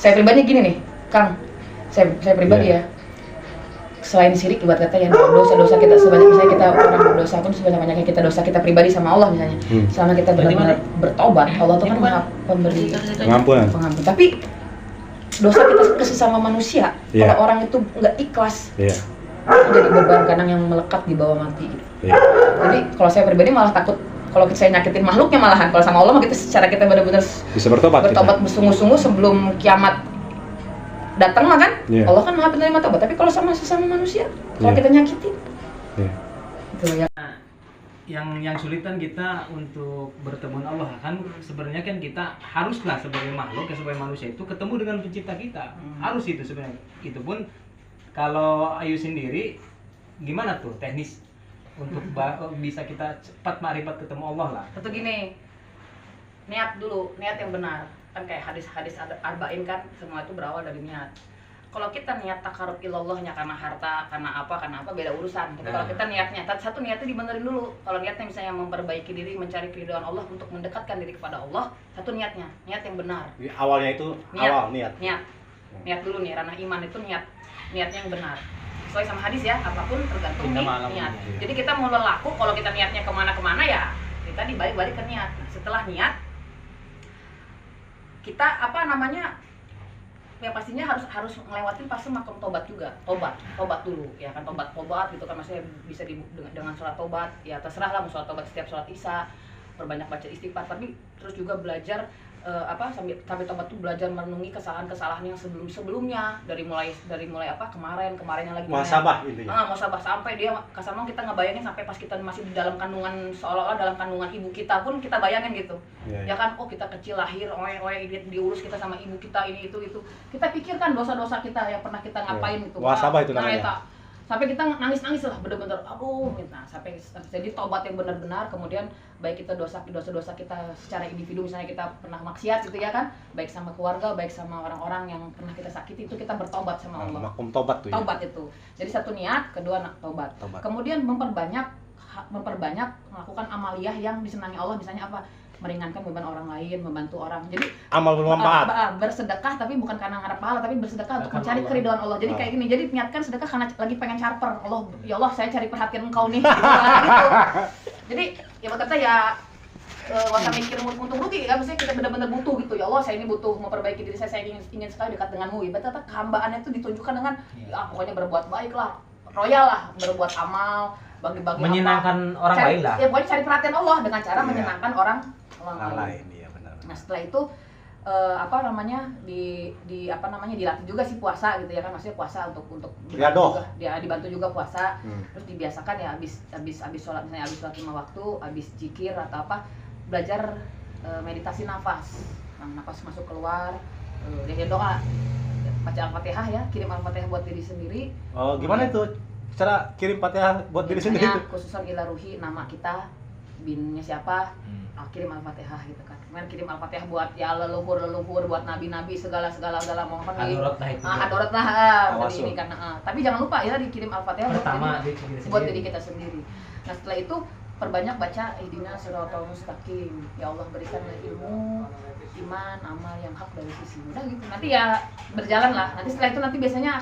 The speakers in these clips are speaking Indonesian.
Saya pribadi gini nih, Kang. Saya pribadi ya. Selain syirik, ibarat kata yang dosa-dosa kita sebanyak misalnya kita orang berdosa pun sebanyak-banyaknya kita dosa kita pribadi sama Allah misalnya. Selama kita benar-benar bertobat, Allah tuh kan Maha pemberi pengampunan. Tapi dosa kita ke sesama manusia, kalau orang itu nggak ikhlas, itu jadi beban kadang yang melekat di bawah mati. Jadi kalau saya pribadi malah takut kalau saya nyakitin makhluknya malahan. Kalau sama Allah mah kita secara kita benar-benar bisa bertobat bersungguh-sungguh sebelum kiamat datang mah kan, Allah kan Maha penerima tobat. Tapi kalau sama sesama manusia, kalau kita nyakitin, itu ya. Yang sulit kan kita untuk bertemu dengan Allah kan sebenarnya kan kita haruslah sebagai makhluk sebagai manusia itu ketemu dengan pencipta kita. Harus itu sebenarnya. Itu pun kalau Ayu sendiri gimana tuh teknis untuk bisa kita cepat ma'rifat ketemu Allah lah. Satu gini, niat dulu, niat yang benar. Kan kayak hadis-hadis arba'in kan semua itu berawal dari niat. Kalau kita niat takarub ilallahnya karena harta, karena apa beda urusan. Tapi kalau kita niatnya, satu niatnya dibenerin dulu. Kalau niatnya misalnya memperbaiki diri, mencari keridhaan Allah untuk mendekatkan diri kepada Allah, satu niatnya, niat yang benar. Awalnya itu niat. Niat dulu nih, ranah iman itu niatnya yang benar. Sesuai sama hadis ya, apapun tergantung niat. Jadi kita mau laku, kalau kita niatnya kemana-kemana ya kita dibalik-balik ke niat. Nah, setelah niat kita ya pastinya harus ngelewatin pasti makom tobat juga, tobat dulu ya kan, tobat gitu kan, maksudnya bisa dengan sholat tobat ya, terserah lah mau sholat tobat setiap sholat isya, perbanyak baca istighfar, tapi terus juga belajar sambil tobat tuh belajar merenungi kesalahan yang sebelumnya dari mulai kemarin yang lagi muhasabah intinya. Muhasabah sampai dia kasarnya kita ngebayangin sampai pas kita masih di dalam kandungan, seolah-olah dalam kandungan ibu kita pun kita bayangin gitu. Ya kan, oh kita kecil lahir, diurus kita sama ibu kita ini itu. Kita pikirkan dosa-dosa kita yang pernah kita ngapain gitu. Muhasabah itu namanya. Sampai kita nangis lah bener-bener, sampai jadi tobat yang benar-benar. Kemudian baik kita dosa-dosa kita secara individu, misalnya kita pernah maksiat gitu ya kan, baik sama keluarga, baik sama orang-orang yang pernah kita sakiti, itu kita bertobat sama Allah. Makom tobat tuh. Tobat itu. Jadi satu niat, kedua tobat. Kemudian memperbanyak melakukan amaliyah yang disenangi Allah, misalnya apa? Meringankan beban orang lain, membantu orang. Jadi amal bermanfaat. Bersedekah tapi bukan karena ngarep pahala, tapi bersedekah untuk mencari keridhaan Allah. Jadi kayak gini, jadi niatkan sedekah karena lagi pengen charper. Allah, ya Allah saya cari perhatian engkau nih. Gitu. Jadi ya kata ya waktu mikir untung rugi ya, maksudnya kita benar-benar butuh gitu. Ya Allah, saya ini butuh memperbaiki diri saya ingin sekali dekat denganmu. Ibaratnya kehambaannya itu ditunjukkan dengan ya pokoknya berbuat baik lah, royal lah, berbuat amal, bagi-bagi menyenangkan orang lain lah. Ya pokoknya cari perhatian Allah dengan cara menyenangkan orang lain. Iya benar. Nah setelah itu dilatih juga sih puasa gitu ya kan, maksudnya puasa untuk dibantu juga puasa. Terus dibiasakan ya habis sholat, misalnya habis sholat 5 waktu, habis zikir atau apa, belajar meditasi nafas. Nafas masuk keluar, dia doa, baca Al-Fatihah ya, kirim Al-Fatihah buat diri sendiri. Oh, gimana itu cara kirim Fatihah buat diri sendiri itu? Khususan ila ruhi, nama kita, binnya siapa, kirim Al-Fatihah gitu kan. Kemudian kirim Al-Fatihah buat ya leluhur, buat nabi-nabi, segala mohon hadorat lah dari ini kan. Tapi jangan lupa ya dikirim Al-Fatihah buat diri kita sendiri. Nah setelah itu perbanyak baca ihdinas siratal mustaqim. Ya Allah berikanlah ilmu, iman, amal yang hak dari sisi. Udah gitu. Nanti ya berjalan lah. Nanti setelah itu nanti biasanya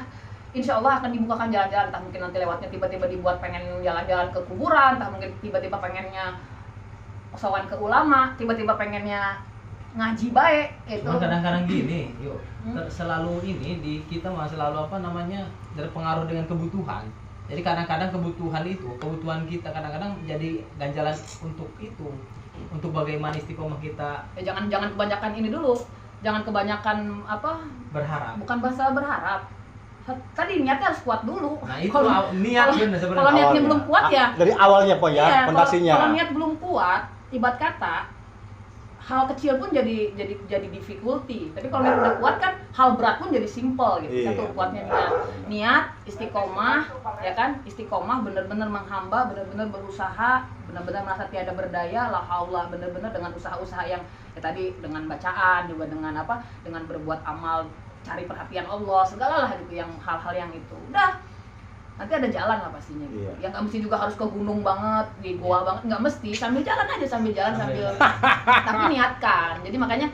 insya Allah akan dibukakan jalan-jalan. Entah mungkin nanti lewatnya tiba-tiba dibuat pengen jalan-jalan ke kuburan, entah mungkin tiba-tiba pengennya sowan ke ulama, tiba-tiba pengennya ngaji baik gitu. Cuma kadang-kadang gini, selalu ini di kita mah selalu terpengaruh dengan kebutuhan. Jadi kadang-kadang kebutuhan kita kadang-kadang jadi ganjalan untuk itu, untuk bagaimana istiqomah kita. Ya jangan kebanyakan ini dulu, jangan kebanyakan berharap. Bukan bahasa berharap. Tadi niatnya harus kuat dulu. Nah itu niat benar sebenarnya. Kalau niatnya belum kuat ya. Dari awalnya fondasinya. Kalau niat belum kuat, ibarat kata hal kecil pun jadi difficulty. Tapi kalau niat udah kuat kan hal berat pun jadi simple gitu. Satu kuatnya niat, istiqomah, ya kan? Istiqomah benar-benar menghamba, benar-benar berusaha, benar-benar merasa tiada berdaya, la haula, benar-benar dengan usaha-usaha yang tadi dengan bacaan juga dengan dengan berbuat amal, cari perhatian Allah, segala lah gitu, yang hal-hal yang itu. Udah, nanti ada jalan lah pastinya gitu. Ya nggak mesti juga harus ke gunung banget, di goa banget, nggak mesti. Sambil jalan aja, sambil tapi niatkan. Jadi makanya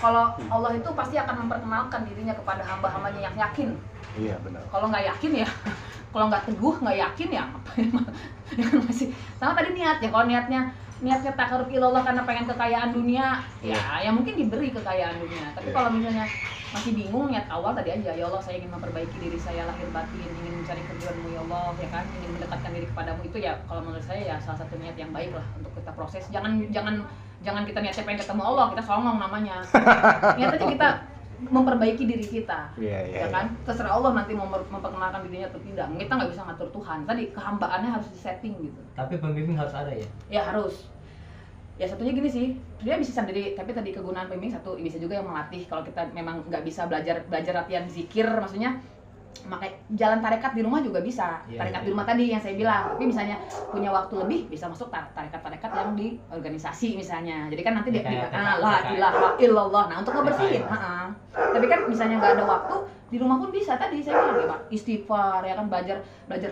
kalau Allah itu pasti akan memperkenalkan dirinya kepada hamba-hambanya yang yakin. Iya benar. Kalau nggak yakin ya, kalau nggak teguh nggak yakin ya ngapain? Ya kan masih sama tadi niat ya. Kalau niatnya takarub ilallah karena pengen kekayaan dunia, ya mungkin diberi kekayaan dunia. Tapi kalau misalnya masih bingung, niat awal tadi aja, ya Allah saya ingin memperbaiki diri saya lahir batin, ingin mencari keridhaanmu ya Allah, ya kan, ingin mendekatkan diri kepadamu. Itu ya kalau menurut saya ya salah satu niat yang baik lah untuk kita proses. Jangan kita niatnya pengen ketemu Allah, kita songong namanya. Niatnya kita memperbaiki diri kita, ya kan. Terserah Allah nanti mau memperkenalkan dirinya atau tidak. Kita nggak bisa ngatur Tuhan. Tadi kehambaannya harus disetting gitu. Tapi pembimbing harus ada ya? Ya harus. Ya satunya gini sih, dia bisa sendiri. Tapi tadi kegunaan pembimbing satu bisa juga yang melatih. Kalau kita memang nggak bisa belajar latihan zikir, maksudnya makanya jalan tarekat di rumah juga bisa. Tarekat di rumah tadi yang saya bilang. Tapi misalnya punya waktu lebih bisa masuk tarekat-tarekat yang di organisasi misalnya. Jadi kan nanti la ilaha illallah. Nah, untuk ngebersihin. Tapi kan misalnya nggak ada waktu, di rumah pun bisa. Tadi saya bilang ya Pak, istighfar ya kan, belajar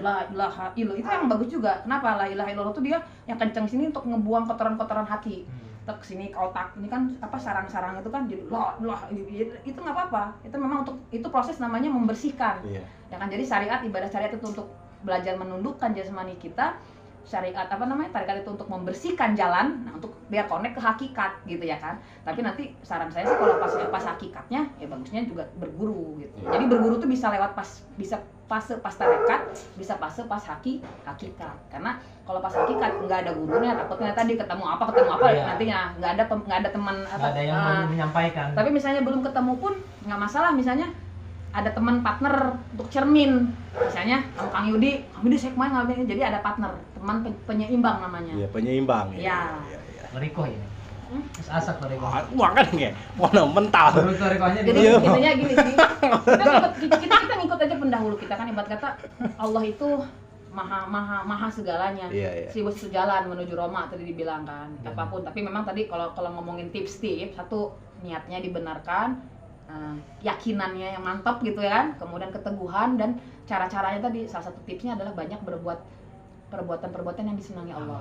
la ilaha illallah. Itu yang bagus juga. Kenapa? La ilaha illallah itu dia yang kenceng sini untuk ngebuang kotoran-kotoran hati. Ke sini ke otak ini kan apa sarang-sarang itu kan jadi itu nggak apa-apa, itu memang untuk itu proses namanya membersihkan, ya kan. Jadi ibadah syariat itu untuk belajar menundukkan jasmani kita, syariat apa namanya tarekat itu untuk membersihkan jalan, nah untuk biar connect ke hakikat gitu ya kan. Tapi nanti saran saya sih kalau pas hakikatnya ya bagusnya juga berguru gitu. Jadi berguru tuh bisa lewat bisa fase pas tarekat, bisa fase pas hakikat. Karena kalau pas hakikat nggak ada gurunya, takutnya tadi ketemu apa nantinya nggak ada teman nggak ada yang menyampaikan. Tapi misalnya belum ketemu pun nggak masalah, misalnya ada teman partner untuk cermin, misalnya sama Kang Yudi saya kemarin ngambil, jadi ada partner, teman penyeimbang namanya. Iya, penyeimbang ya. Meriko ini. Asak meriko. Wah kan nggak, warna mental. Jadi intinya gini sih, kita ngikut aja pendahulu kita kan, ibarat kata Allah itu maha segalanya. Seribu satu jalan menuju Roma tadi dibilang kan, apapun. Tapi memang tadi kalau ngomongin tips-tips, satu niatnya dibenarkan, yakinannya yang mantap gitu ya kan, kemudian keteguhan dan cara-caranya tadi. Salah satu tipsnya adalah banyak berbuat perbuatan yang disenangi Allah.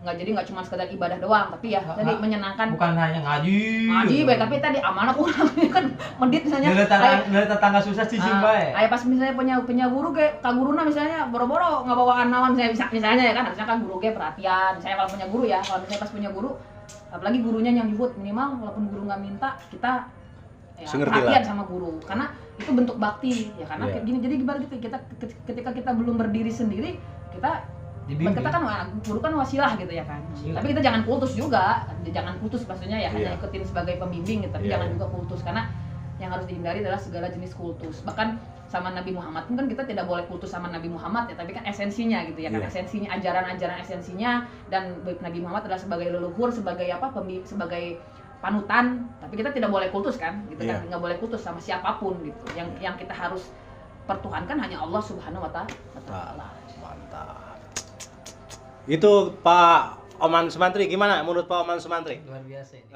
Nggak cuma sekedar ibadah doang, tapi ya tadi menyenangkan. Bukan hanya ngaji baik, tapi tadi amanah kurang kan medit misalnya. Dari tetangga susah sih bae. Kayak pas misalnya punya guru kayak Kak Guruna misalnya boro-boro nggak bawa anawan saya misalnya ya kan, harusnya kan guru kayak perhatian. Saya kalau punya guru ya, kalau misalnya pas punya guru, apalagi gurunya yang nyebut, minimal walaupun guru nggak minta kita perhatian sama guru, karena itu bentuk bakti ya. Karena kayak gini, jadi gimana gitu, kita ketika kita belum berdiri sendiri, kita kan guru kan wasilah gitu ya kan. Tapi kita jangan kultus juga, maksudnya ya hanya ikutin sebagai pembimbing gitu, tapi jangan juga kultus, karena yang harus dihindari adalah segala jenis kultus. Bahkan sama Nabi Muhammad pun kan kita tidak boleh kultus sama Nabi Muhammad ya, tapi kan esensinya gitu ya kan, esensinya, ajaran esensinya, dan Nabi Muhammad adalah sebagai leluhur, sebagai sebagai panutan, tapi kita tidak boleh kultus kan, gitu kan, nggak boleh kultus sama siapapun gitu. Yang kita harus pertuhankan hanya Allah Subhanahu wa Ta'ala. Mantap. Itu Pak Oman Sumantri, gimana menurut Pak Oman Sumantri? Luar biasa ini.